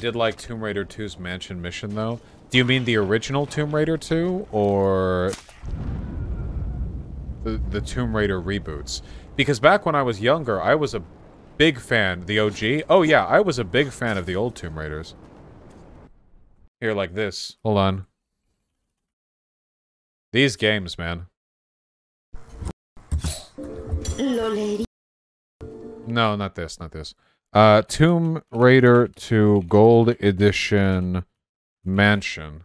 did like Tomb Raider 2's Mansion Mission, though. Do you mean the original Tomb Raider 2, or the Tomb Raider reboots? Because back when I was younger, I was a big fan. The OG? Oh yeah, I was a big fan of the old Tomb Raiders. Here, like this. Hold on. These games, man. No, not this, not this. Tomb Raider 2 Gold Edition Mansion.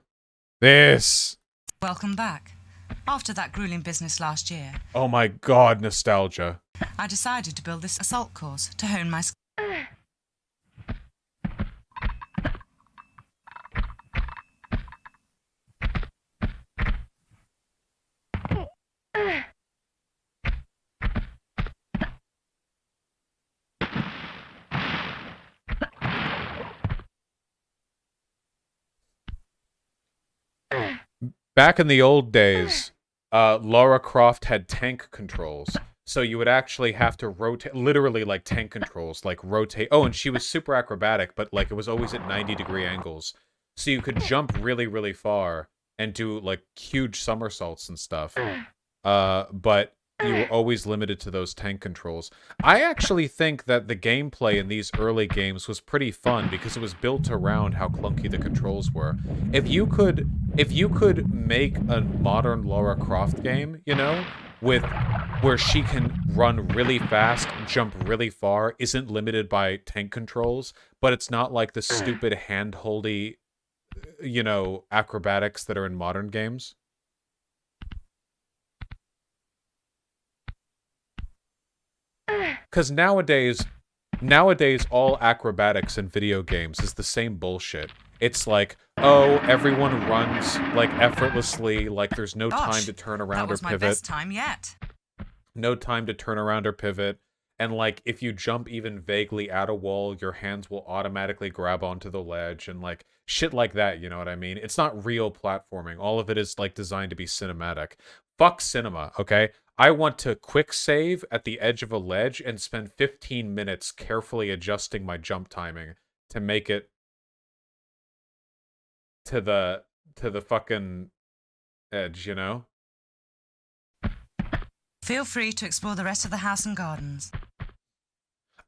This! Welcome back. After that grueling business last year, Oh my god, nostalgia. I decided to build this assault course to hone my skills. Back in the old days, Lara Croft had tank controls. So you would actually have to rotate, literally like tank controls, like rotate. Oh, and she was super acrobatic, but like it was always at 90-degree angles. So you could jump really, really far and do like huge somersaults and stuff. But you were always limited to those tank controls. I actually think that the gameplay in these early games was pretty fun because it was built around how clunky the controls were. If you could make a modern Lara Croft game, you know, with where she can run really fast, jump really far, isn't limited by tank controls, but it's not like the stupid hand-holdy, you know, acrobatics that are in modern games. Because nowadays all acrobatics in video games is the same bullshit. It's like, oh, everyone runs, like, effortlessly, like there's no time to turn around or pivot. That was my best time yet. No time to turn around or pivot. And, like, if you jump even vaguely at a wall, your hands will automatically grab onto the ledge and, like, shit like that, you know what I mean? It's not real platforming. All of it is, like, designed to be cinematic. Fuck cinema, okay? I want to quick save at the edge of a ledge and spend 15 minutes carefully adjusting my jump timing to make it to the fucking edge, you know? Feel free to explore the rest of the house and gardens.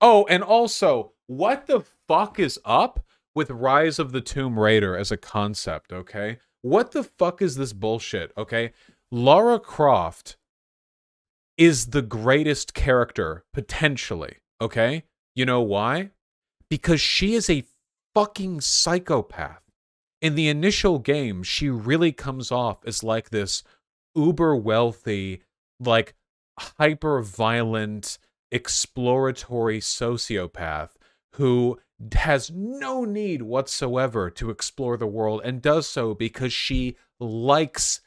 Oh, and also, what the fuck is up with Rise of the Tomb Raider as a concept, okay? What the fuck is this bullshit, okay? Lara Croft is the greatest character, potentially, okay? You know why? Because she is a fucking psychopath. In the initial game, she really comes off as like this uber-wealthy, like, hyper-violent, exploratory sociopath who has no need whatsoever to explore the world and does so because she likes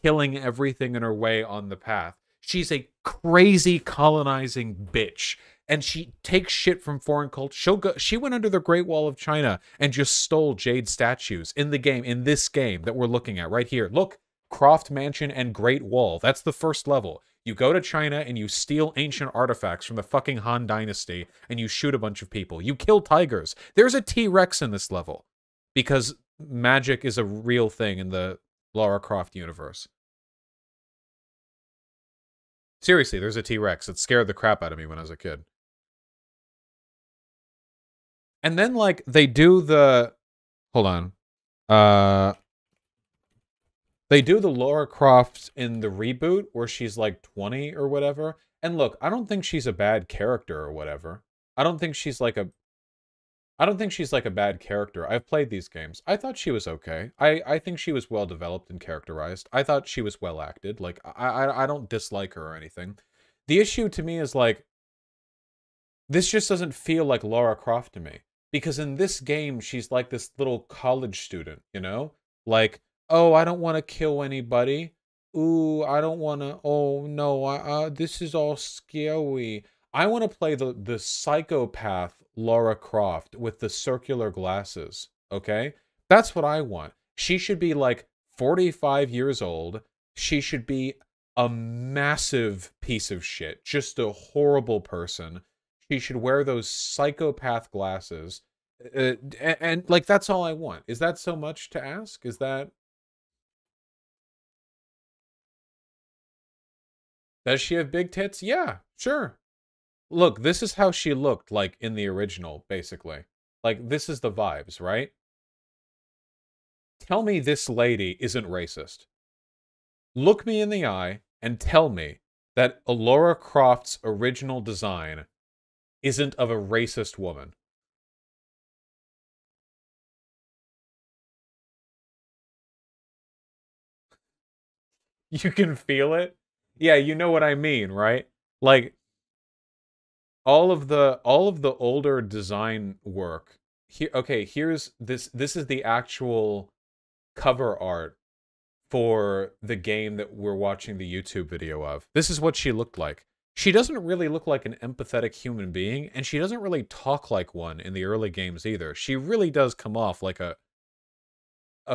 killing everything in her way on the path. She's a crazy colonizing bitch, and she takes shit from foreign culture. She went under the Great Wall of China and just stole jade statues in the game, in this game that we're looking at right here. Look, Croft Mansion and Great Wall. That's the first level. You go to China and you steal ancient artifacts from the fucking Han Dynasty and you shoot a bunch of people. You kill tigers. There's a T-Rex in this level because magic is a real thing in the Lara Croft universe. Seriously, there's a T-Rex. It scared the crap out of me when I was a kid. And then, like, they do the... Hold on. They do the Lara Croft in the reboot where she's, like, 20 or whatever. And look, I don't think she's a bad character or whatever. I don't think she's, like, a bad character. I've played these games. I thought she was okay. I think she was well developed and characterized. I thought she was well acted. Like, I don't dislike her or anything. The issue to me is, like, this just doesn't feel like Lara Croft to me. Because in this game, she's like this little college student, you know? Like, oh, I don't want to kill anybody. Ooh, I don't want to, oh, no, this is all scary. I want to play the psychopath Lara Croft with the circular glasses, okay? That's what I want. She should be like 45 years old. She should be a massive piece of shit. Just a horrible person. She should wear those psychopath glasses. And like that's all I want. Is that so much to ask? Is that does she have big tits? Yeah, sure. Look, this is how she looked like in the original, basically. Like this is the vibes, right? Tell me this lady isn't racist. Look me in the eye and tell me that Lara Croft's original design isn't of a racist woman. You can feel it? Yeah, you know what I mean, right? Like all of the older design work. Here okay, here's this is the actual cover art for the game that we're watching the YouTube video of. This is what she looked like. She doesn't really look like an empathetic human being, and she doesn't really talk like one in the early games either. She really does come off like a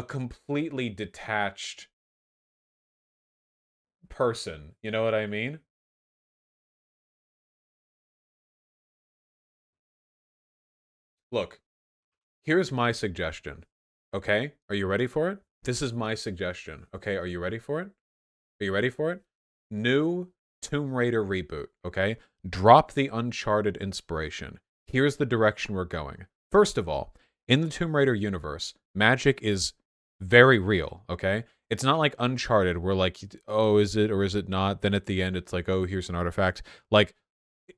completely detached person. You know what I mean? Look, here's my suggestion. Okay? Are you ready for it? This is my suggestion. Okay, are you ready for it? Are you ready for it? New Tomb Raider reboot, okay? Drop the Uncharted inspiration. Here's the direction we're going. First of all, in the Tomb Raider universe, magic is very real, okay? It's not like Uncharted where like, oh, is it or is it not? Then at the end it's like, oh, here's an artifact. Like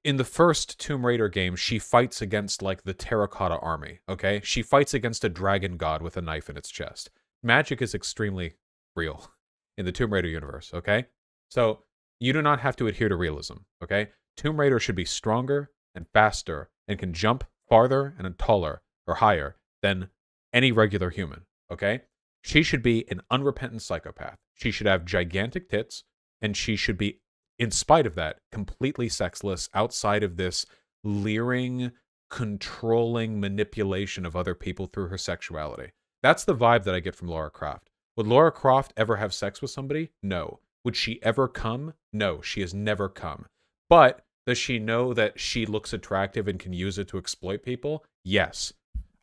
in the first Tomb Raider game, she fights against like the Terracotta Army, okay? She fights against a dragon god with a knife in its chest. Magic is extremely real in the Tomb Raider universe, okay? So you do not have to adhere to realism, okay? Tomb Raider should be stronger and faster and can jump farther and taller or higher than any regular human, okay? She should be an unrepentant psychopath. She should have gigantic tits, and she should be, in spite of that, completely sexless outside of this leering, controlling manipulation of other people through her sexuality. That's the vibe that I get from Lara Croft. Would Lara Croft ever have sex with somebody? No. Would she ever come? No, she has never come. But does she know that she looks attractive and can use it to exploit people? Yes.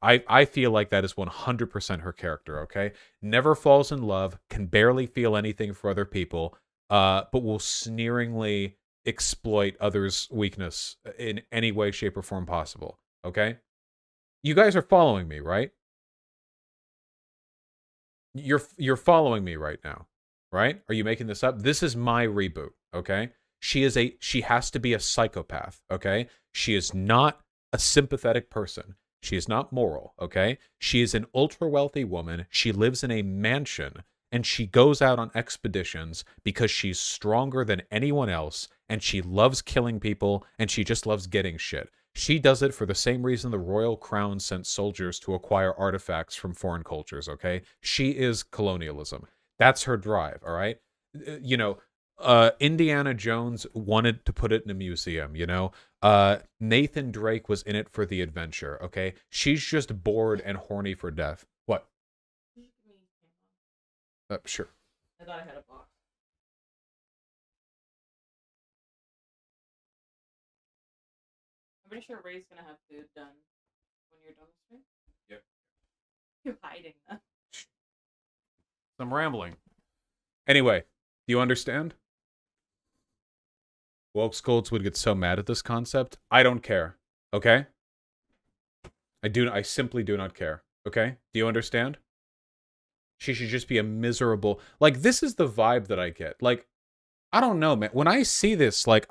I feel like that is 100% her character, okay? Never falls in love, can barely feel anything for other people, but will sneeringly exploit others' weakness in any way, shape, or form possible, okay? You guys are following me, right? You're following me right now, right? Are you making this up? This is my reboot, okay? She has to be a psychopath, okay? She is not a sympathetic person. She is not moral, okay? She is an ultra wealthy woman. She lives in a mansion and she goes out on expeditions because she's stronger than anyone else and she loves killing people and she just loves getting shit. She does it for the same reason the Royal Crown sent soldiers to acquire artifacts from foreign cultures, okay? She is colonialism. That's her drive, all right? You know, Indiana Jones wanted to put it in a museum, you know? Nathan Drake was in it for the adventure, okay? She's just bored and horny for death. What? Sure. I thought I had a box. I'm pretty sure Ray's gonna have food done when you're done with stream. Yep. You're hiding that. I'm rambling. Anyway, do you understand? Woke scolds would get so mad at this concept. I don't care. Okay? I simply do not care. Okay? Do you understand? She should just be a miserable... Like, this is the vibe that I get. Like, I don't know, man. When I see this, like,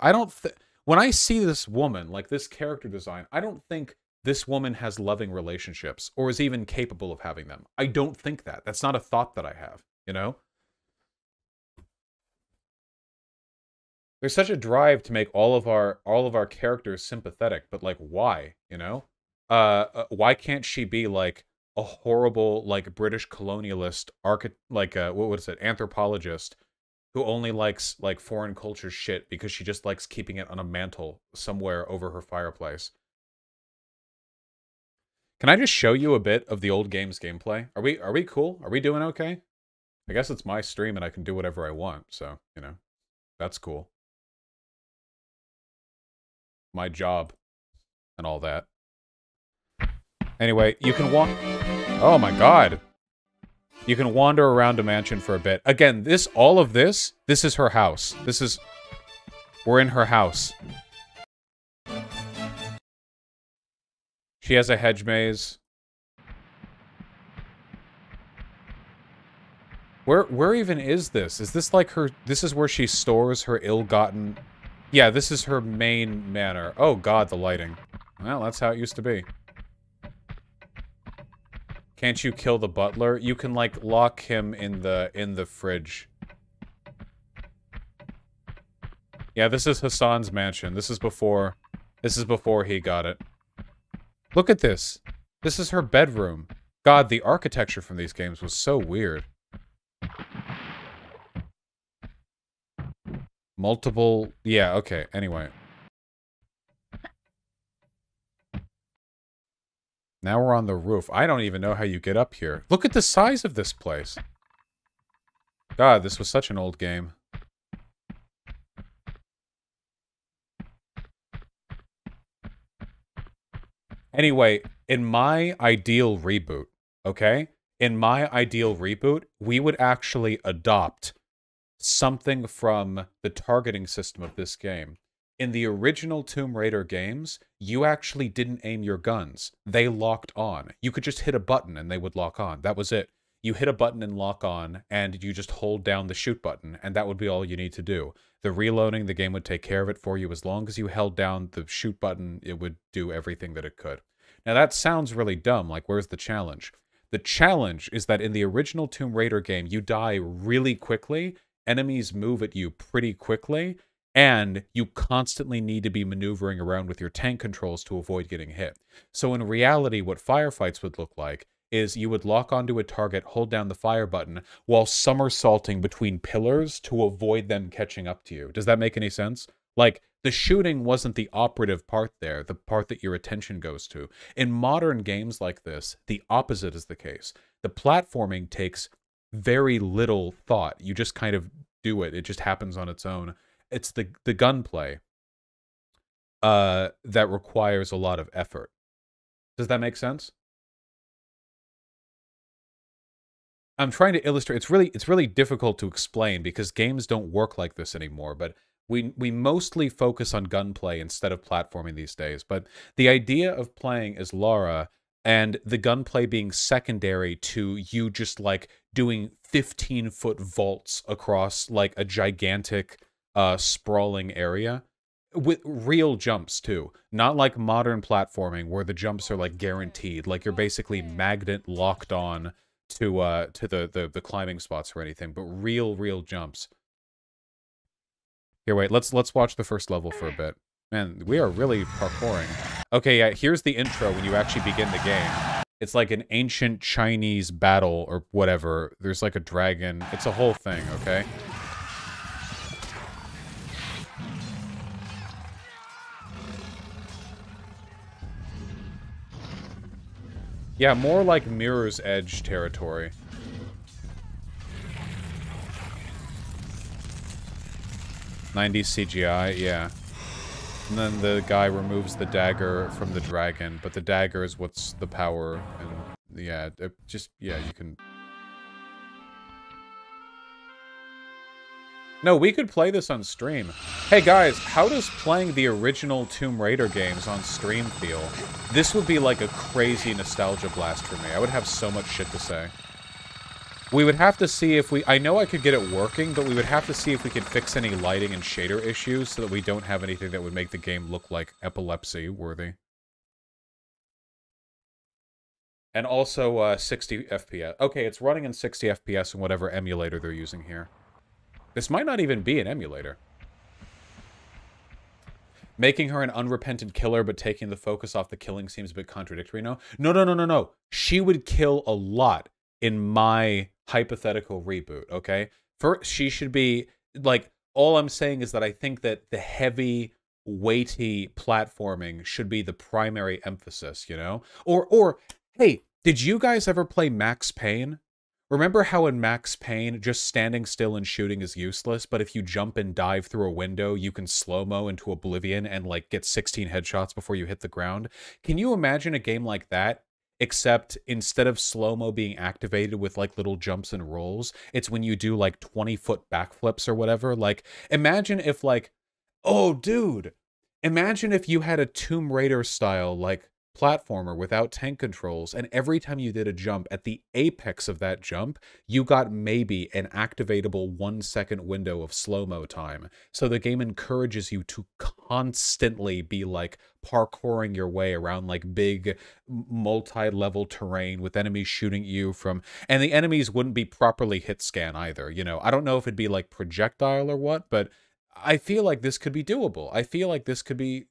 when I see this woman, like, this character design, I don't think this woman has loving relationships or is even capable of having them. I don't think that. That's not a thought that I have, you know? There's such a drive to make all of our characters sympathetic, but like why, you know? Why can't she be like a horrible like British colonialist what is it, anthropologist who only likes like foreign culture shit because she just likes keeping it on a mantle somewhere over her fireplace? Can I just show you a bit of the old game's gameplay? Are we cool? Are we doing okay? I guess it's my stream and I can do whatever I want, so, you know, that's cool. My job and all that. Anyway, you can walk... Oh my god. You can wander around a mansion for a bit. Again, all of this is her house. We're in her house. She has a hedge maze. Where even is this? Is this like this is where she stores her ill-gotten... Yeah, this is her main manor. Oh god, the lighting. Well, that's how it used to be. Can't you kill the butler? You can, like, lock him in the fridge. Yeah, this is Hassan's mansion. This is before he got it. Look at this. This is her bedroom. God, the architecture from these games was so weird. Multiple... Yeah, okay, anyway. Now we're on the roof. I don't even know how you get up here. Look at the size of this place. God, this was such an old game. Anyway, in my ideal reboot, okay? In my ideal reboot, we would actually adopt something from the targeting system of this game. In the original Tomb Raider games, you actually didn't aim your guns. They locked on. You could just hit a button and they would lock on. That was it. You hit a button and lock on, and you just hold down the shoot button, and that would be all you need to do. The reloading, the game would take care of it for you. As long as you held down the shoot button, it would do everything that it could. Now that sounds really dumb, like where's the challenge? The challenge is that in the original Tomb Raider game, you die really quickly, enemies move at you pretty quickly, and you constantly need to be maneuvering around with your tank controls to avoid getting hit. So in reality, what firefights would look like is you would lock onto a target, hold down the fire button, while somersaulting between pillars to avoid them catching up to you. Does that make any sense? Like, the shooting wasn't the operative part there, the part that your attention goes to. In modern games like this, the opposite is the case. The platforming takes very little thought. You just kind of do it. It just happens on its own. It's the gunplay that requires a lot of effort. Does that make sense? I'm trying to illustrate. It's really difficult to explain because games don't work like this anymore, but we mostly focus on gunplay instead of platforming these days. But the idea of playing as Lara and the gunplay being secondary to you just like doing 15-foot vaults across like a gigantic sprawling area with real jumps too, not like modern platforming where the jumps are like guaranteed, like you're basically magnet locked on to the climbing spots or anything, but real jumps. Here, wait, let's watch the first level for a bit. Man, we are really parkouring. Okay, yeah, here's the intro when you actually begin the game. It's like an ancient Chinese battle or whatever. There's like a dragon. It's a whole thing, okay? Yeah, more like Mirror's Edge territory. '90s CGI, yeah. And then the guy removes the dagger from the dragon, but the dagger is what's the power, and yeah, yeah, you can... No, we could play this on stream. Hey guys, how does playing the original Tomb Raider games on stream feel? This would be like a crazy nostalgia blast for me. I would have so much shit to say. We would have to see if I know I could get it working, but we would have to see if we could fix any lighting and shader issues so that we don't have anything that would make the game look like epilepsy-worthy. And also, 60 FPS. Okay, it's running in 60 FPS in whatever emulator they're using here. This might not even be an emulator. Making her an unrepentant killer, but taking the focus off the killing seems a bit contradictory, no? No. She would kill a lot in my hypothetical reboot, okay? First, she should be, like, all I'm saying is that I think that the heavy, weighty platforming should be the primary emphasis, you know? Or, hey, did you guys ever play Max Payne? Remember how in Max Payne, just standing still and shooting is useless, but if you jump and dive through a window, you can slow-mo into oblivion and, like, get 16 headshots before you hit the ground? Can you imagine a game like that except instead of slow-mo being activated with like little jumps and rolls, it's when you do like 20-foot backflips or whatever. Like, imagine if like, oh dude, imagine if you had a Tomb Raider style like platformer without tank controls, and every time you did a jump, at the apex of that jump, you got maybe an activatable 1-second window of slow-mo time. So the game encourages you to constantly be like parkouring your way around like big multi-level terrain with enemies shooting you from, and the enemies wouldn't be properly hit scan either. You know, I don't know if it'd be like projectile or what, but I feel like this could be doable. I feel like this could be.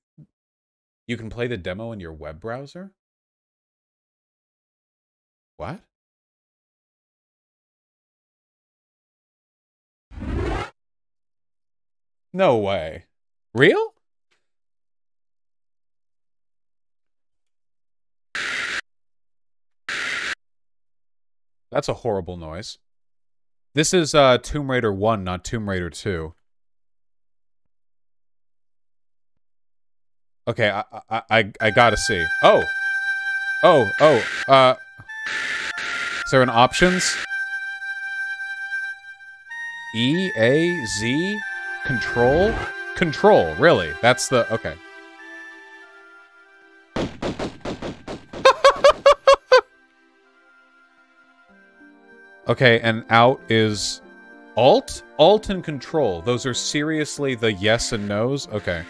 You can play the demo in your web browser? What? No way. Real? That's a horrible noise. This is Tomb Raider 1, not Tomb Raider 2. Okay, I gotta see. Oh. Is there an options? E, A, Z, control? Control, really? That's the, okay. Okay, and out is Alt? Alt and Control. Those are seriously the yes and no's? Okay.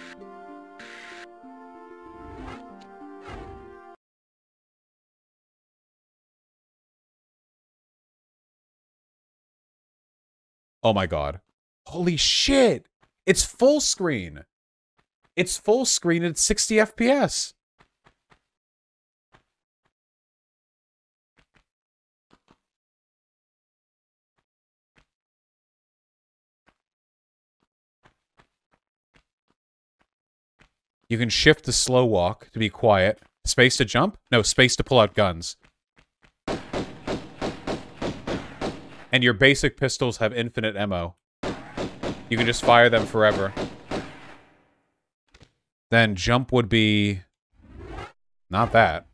Oh my god. Holy shit! It's full screen! It's full screen at 60 FPS! You can shift to slow walk to be quiet. Space to jump? No, space to pull out guns. And your basic pistols have infinite ammo. You can just fire them forever. Then jump would be... not that.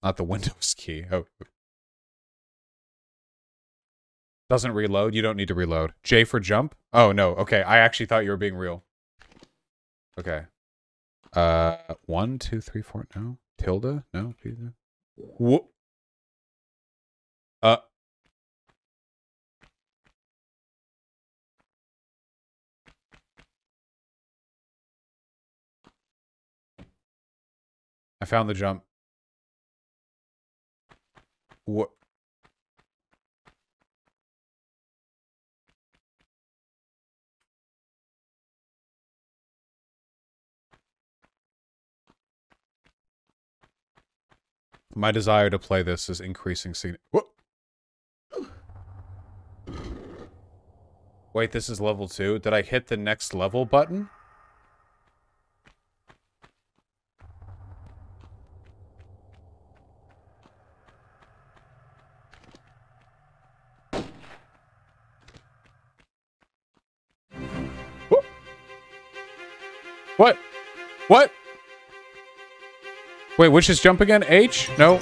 Not the Windows key. Oh. Doesn't reload? You don't need to reload. J for jump? Oh, no. Okay, I actually thought you were being real. Okay. 1, 2, 3, 4, no. Tilde? No. What? I found the jump. What? My desire to play this is increasing. What? Wait, this is level 2? Did I hit the next level button? What? What? Wait, which is jump again? H? No.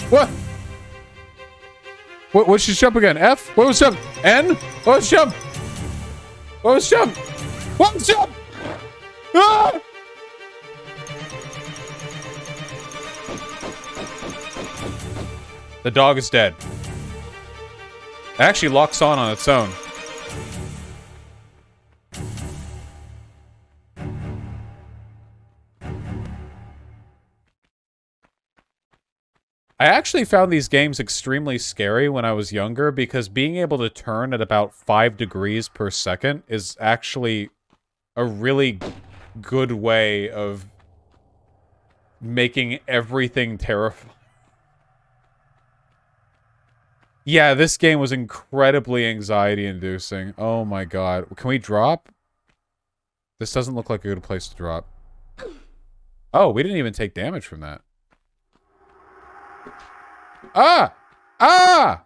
What? Which is jump again? F? What was jump? N? What was jump? What was jump? What was jump? Ah! The dog is dead. It actually locks on its own. I actually found these games extremely scary when I was younger because being able to turn at about 5 degrees per second is actually a really good way of making everything terrifying. Yeah, this game was incredibly anxiety-inducing. Oh my god. Can we drop? This doesn't look like a good place to drop. Oh, we didn't even take damage from that. Ah! Ah!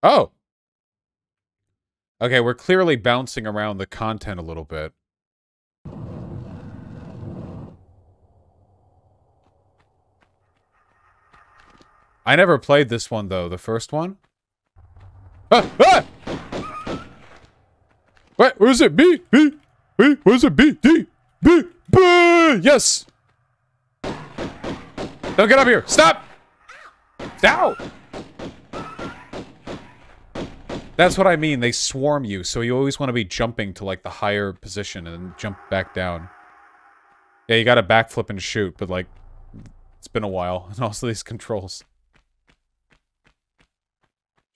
Oh! Okay, we're clearly bouncing around the content a little bit. I never played this one, though. The first one? Ah! Ah! What? Where's it? B? B? B? Where's it? B? D? B? B? Yes! Don't get up here! Stop! Ow! That's what I mean. They swarm you, so you always want to be jumping to, like, the higher position and then jump back down. Yeah, you gotta backflip and shoot, but, like, it's been a while. And also these controls.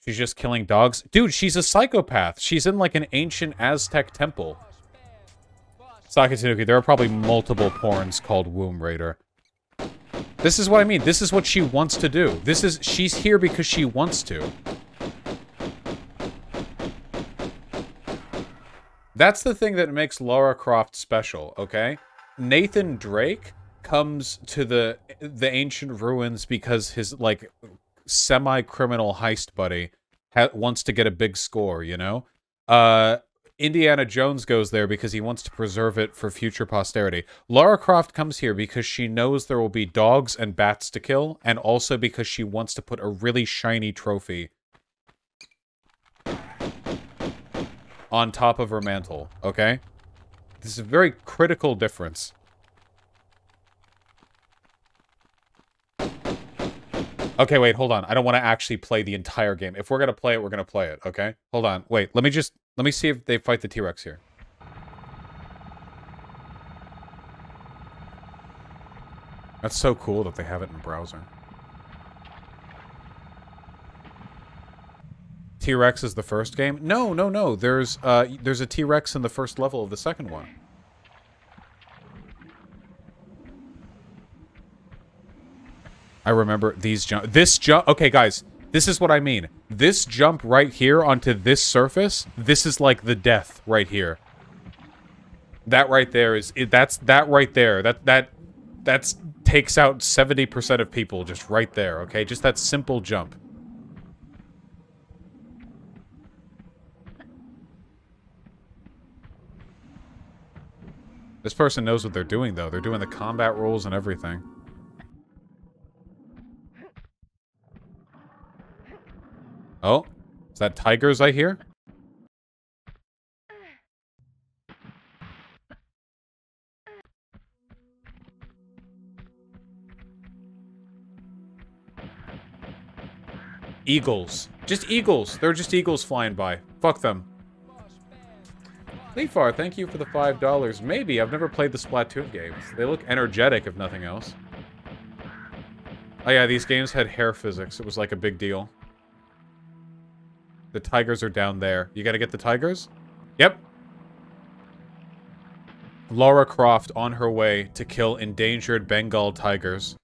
She's just killing dogs. Dude, she's a psychopath. She's in, like, an ancient Aztec temple. Sakatanuki, there are probably multiple porns called Womb Raider. This is what I mean. This is what she wants to do. She's here because she wants to. That's the thing that makes Lara Croft special, okay? Nathan Drake comes to the ancient ruins because his, like, semi-criminal heist buddy wants to get a big score, you know? Indiana Jones goes there because he wants to preserve it for future posterity. Lara Croft comes here because she knows there will be dogs and bats to kill, and also because she wants to put a really shiny trophy on top of her mantle, okay? This is a very critical difference. Okay, wait, hold on. I don't want to actually play the entire game. If we're gonna play it, we're gonna play it, okay? Hold on. Wait, let me see if they fight the T-Rex here. That's so cool that they have it in browser. T-Rex is the first game? No, no, no. There's a T-Rex in the first level of the second one. I remember this jump. Okay, guys, this is what I mean. This jump right here onto this surface, this is like the death right here. That right there is that right there. That takes out 70% of people just right there, okay? Just that simple jump. This person knows what they're doing, though. They're doing the combat rolls and everything. Oh, is that tigers I hear? Eagles. Just eagles. They're just eagles flying by. Fuck them. Leafar, thank you for the $5. Maybe. I've never played the Splatoon games. They look energetic, if nothing else. Oh yeah, these games had hair physics. It was like a big deal. The tigers are down there. You gotta get the tigers? Yep. Lara Croft on her way to kill endangered Bengal tigers.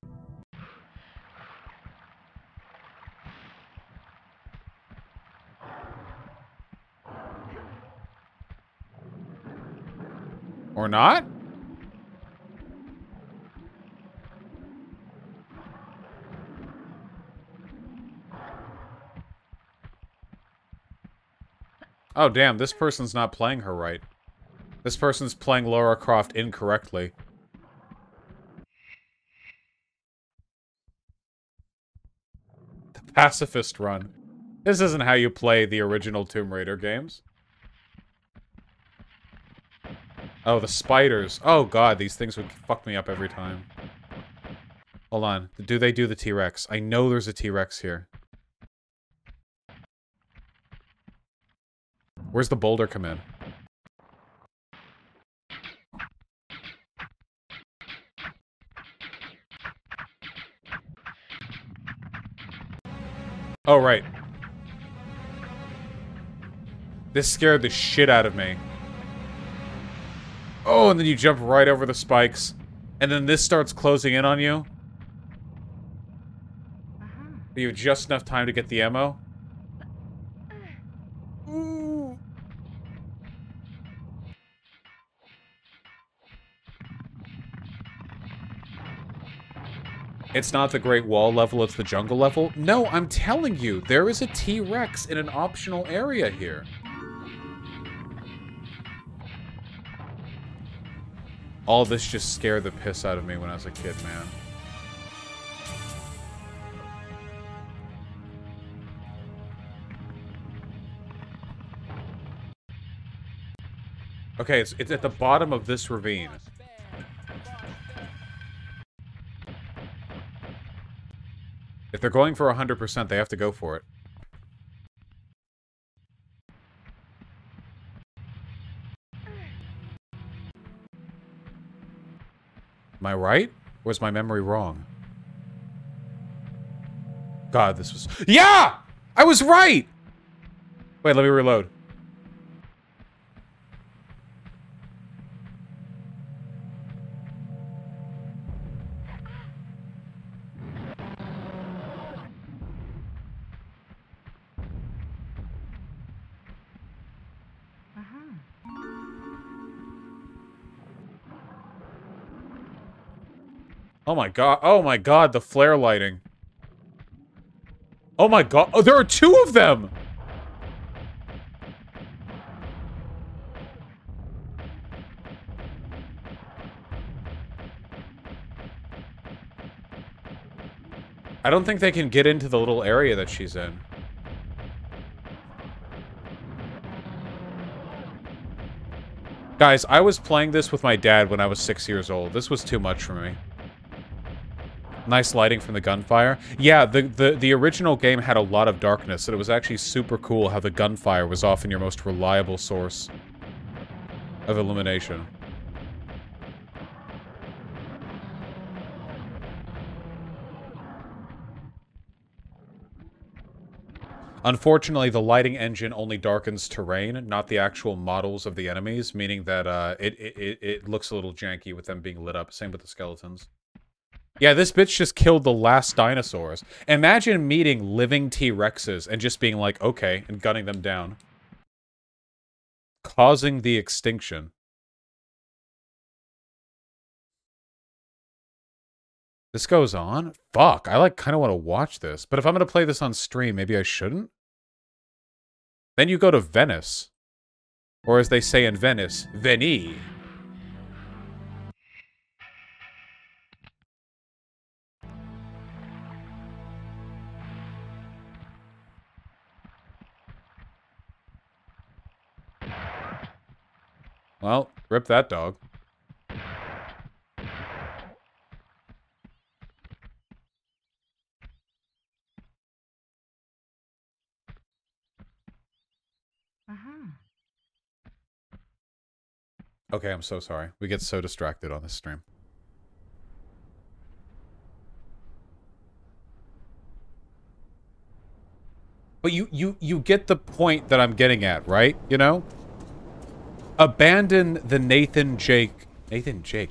Or not? Oh, damn, this person's not playing her right. This person's playing Lara Croft incorrectly. The pacifist run. This isn't how you play the original Tomb Raider games. Oh, the spiders. Oh, God, these things would fuck me up every time. Hold on. Do they do the T-Rex? I know there's a T-Rex here. Where's the boulder come in? Oh, right. This scared the shit out of me. Oh, and then you jump right over the spikes. And then this starts closing in on you. You have just enough time to get the ammo. Ooh. It's not the Great Wall level, it's the jungle level. No, I'm telling you, there is a T-Rex in an optional area here. All this just scared the piss out of me when I was a kid, man. Okay, it's at the bottom of this ravine. If they're going for 100%, they have to go for it. Am I right? Or is my memory wrong? God, this was... Yeah! I was right! Wait, let me reload. Oh my god, the flare lighting. Oh my god, oh, there are two of them! I don't think they can get into the little area that she's in. Guys, I was playing this with my dad when I was 6 years old. This was too much for me. Nice lighting from the gunfire. Yeah, the original game had a lot of darkness, and it was actually super cool how the gunfire was often your most reliable source of illumination. Unfortunately, the lighting engine only darkens terrain, not the actual models of the enemies, meaning that it looks a little janky with them being lit up. Same with the skeletons. Yeah, this bitch just killed the last dinosaurs. Imagine meeting living T-Rexes and just being like, okay, and gunning them down. Causing the extinction. This goes on? Fuck, I kind of want to watch this. But if I'm going to play this on stream, maybe I shouldn't? Then you go to Venice. Or as they say in Venice, Veni. Well, rip that dog. Okay, I'm so sorry. We get so distracted on this stream. But you get the point that I'm getting at, right? You know? Abandon the Nathan Drake,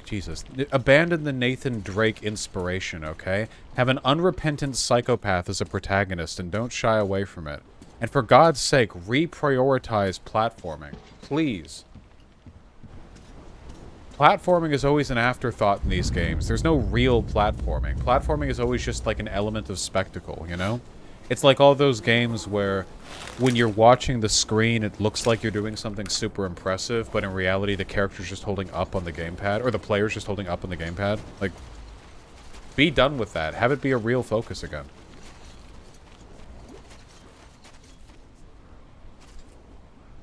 Jesus. Abandon the Nathan Drake inspiration, okay? Have an unrepentant psychopath as a protagonist and don't shy away from it. And for God's sake, reprioritize platforming. Please. Platforming is always an afterthought in these games. There's no real platforming. Platforming is always just like an element of spectacle, you know? It's like all those games where when you're watching the screen, it looks like you're doing something super impressive, but in reality, the character's just holding up on the gamepad, or the player's just holding up on the gamepad. Like, be done with that. Have it be a real focus again.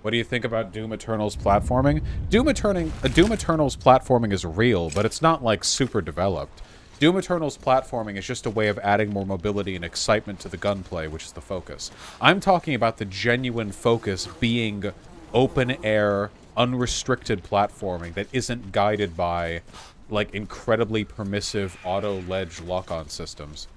What do you think about Doom Eternal's platforming? Doom Eternal's platforming is real, but it's not, like, super developed. Doom Eternal's platforming is just a way of adding more mobility and excitement to the gunplay, which is the focus. I'm talking about the genuine focus being open-air, unrestricted platforming that isn't guided by, like, incredibly permissive auto-ledge lock-on systems.